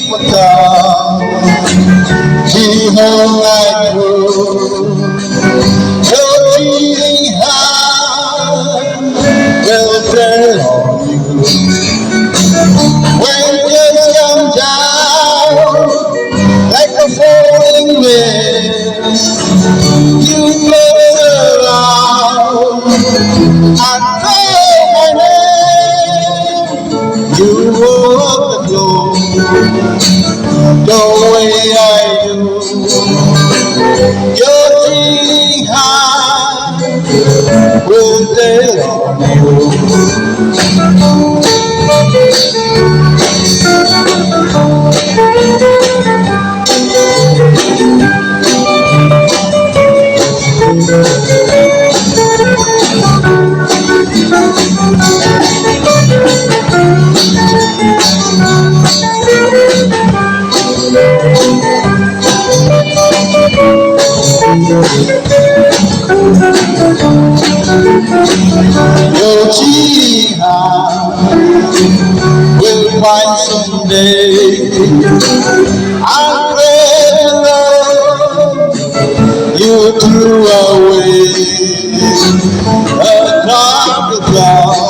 will come. He hung like wood. Your cheating heart will turn on you. When tears come down like a falling wind, you close around and call my name. You walk the floor the way I do. Your cheating heart will tell on you. Your cheating heart will find someday. I pray, Lord, you threw away a carpet cloth